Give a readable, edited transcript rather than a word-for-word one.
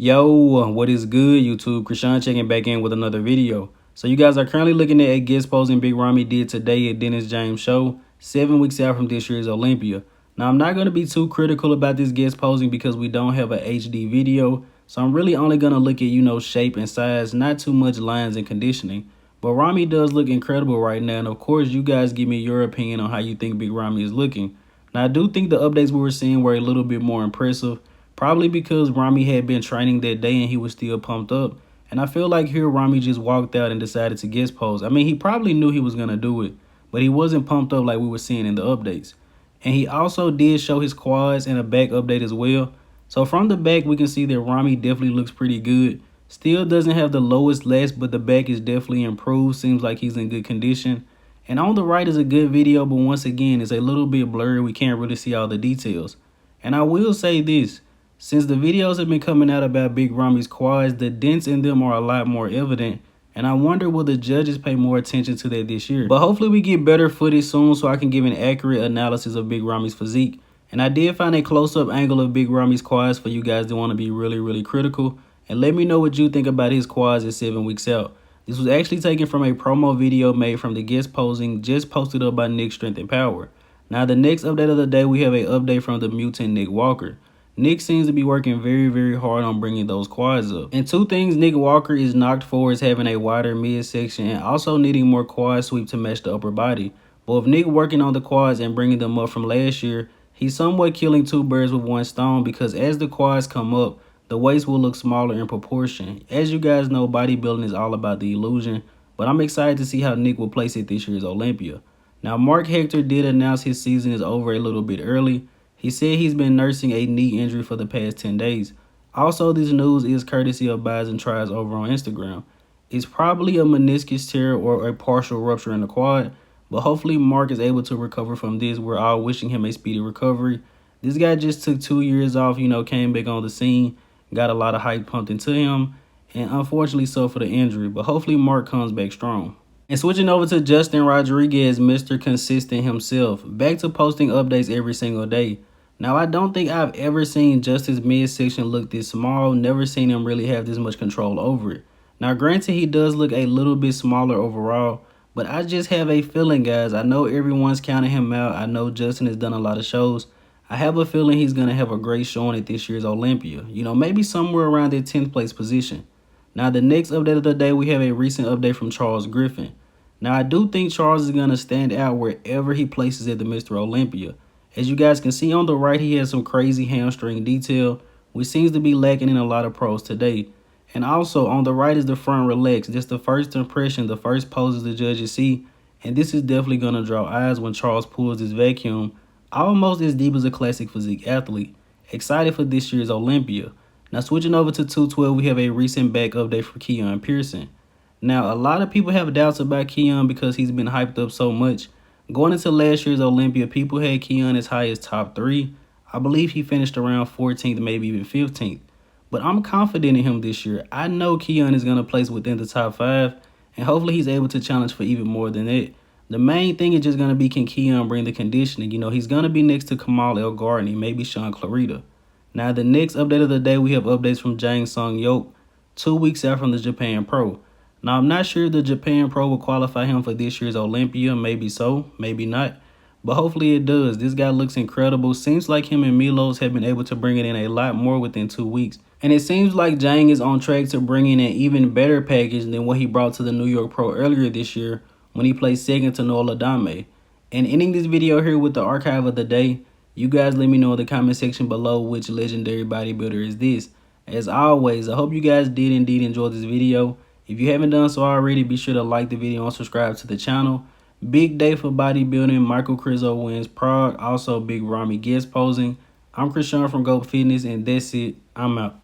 Yo, what is good, YouTube? Krishan checking back in with another video. So you guys are currently looking at a guest posting Big Ramy did today at Dennis James' show, 7 weeks out from this year's Olympia. Now, I'm not going to be too critical about this guest posing because we don't have a HD video, so I'm really only going to look at, shape and size, not too much lines and conditioning. But Ramy does look incredible right now, and of course, you guys give me your opinion on how you think Big Ramy is looking. Now, I do think the updates we were seeing were a little bit more impressive. Probably because Ramy had been training that day and he was still pumped up. And I feel like here Ramy just walked out and decided to guest pose. I mean, he probably knew he was going to do it, but he wasn't pumped up like we were seeing in the updates. And he also did show his quads in a back update as well. So from the back, we can see that Ramy definitely looks pretty good. Still doesn't have the lowest lats, but the back is definitely improved. Seems like he's in good condition. And on the right is a good video, but once again, it's a little bit blurry. We can't really see all the details. And I will say this. Since the videos have been coming out about Big Ramy's quads, the dents in them are a lot more evident, and I wonder will the judges pay more attention to that this year. But hopefully we get better footage soon so I can give an accurate analysis of Big Ramy's physique. And I did find a close-up angle of Big Ramy's quads for you guys that want to be really critical. And let me know what you think about his quads at 7 weeks out. This was actually taken from a promo video made from the guest posing just posted up by Nick Strength and Power. Now the next update of the day, we have an update from the mutant Nick Walker. Nick seems to be working very hard on bringing those quads up. And two things Nick Walker is knocked for is having a wider midsection and also needing more quad sweep to match the upper body. But with Nick working on the quads and bringing them up from last year, he's somewhat killing two birds with one stone because as the quads come up, the waist will look smaller in proportion. As you guys know, bodybuilding is all about the illusion, but I'm excited to see how Nick will place it this year's Olympia. Now, Marc Hector did announce his season is over a little bit early. He said he's been nursing a knee injury for the past 10 days. Also, this news is courtesy of Buys and Tries over on Instagram. It's probably a meniscus tear or a partial rupture in the quad, but hopefully Marc is able to recover from this. We're all wishing him a speedy recovery. This guy just took 2 years off, came back on the scene, got a lot of hype pumped into him, and unfortunately suffered an injury, but hopefully Marc comes back strong. And switching over to Justin Rodriguez, Mr. Consistent himself, back to posting updates every single day. Now, I don't think I've ever seen Justin's midsection look this small, never seen him really have this much control over it. Now, granted, he does look a little bit smaller overall, but I just have a feeling, guys. I know everyone's counting him out. I know Justin has done a lot of shows. I have a feeling he's going to have a great showing at this year's Olympia. Maybe somewhere around the 10th place position. Now, the next update of the day, we have a recent update from Charles Griffen. Now, I do think Charles is going to stand out wherever he places at the Mr. Olympia. As you guys can see on the right, he has some crazy hamstring detail, which seems to be lacking in a lot of pros today. And also on the right is the front relax. Just the first impression, the first poses the judges see. And this is definitely going to draw eyes when Charles pulls this vacuum, almost as deep as a classic physique athlete. Excited for this year's Olympia. Now switching over to 212, we have a recent back update for Keone Pearson. Now a lot of people have doubts about Keone because he's been hyped up so much. Going into last year's Olympia, people had Keone as high as top 3. I believe he finished around 14th, maybe even 15th. But I'm confident in him this year. I know Keone is going to place within the top 5, and hopefully he's able to challenge for even more than that. The main thing is just going to be, can Keone bring the conditioning? He's going to be next to Kamal El Gardner, maybe Sean Clarita. Now, the next update of the day, we have updates from Jang Yeop, 2 weeks out from the Japan Pro. Now, I'm not sure if the Japan Pro will qualify him for this year's Olympia. Maybe so, maybe not. But hopefully it does. This guy looks incredible. Seems like him and Milos have been able to bring it in a lot more within 2 weeks. And it seems like Jang is on track to bring in an even better package than what he brought to the New York Pro earlier this year when he placed second to Noah Ladame. And ending this video here with the archive of the day, you guys let me know in the comment section below which legendary bodybuilder is this. As always, I hope you guys did indeed enjoy this video. If you haven't done so already, be sure to like the video and subscribe to the channel. Big day for bodybuilding. Michael Krizo wins Prague. Also, Big Ramy guest posing. I'm Krishan from Go Fitness, and that's it. I'm out.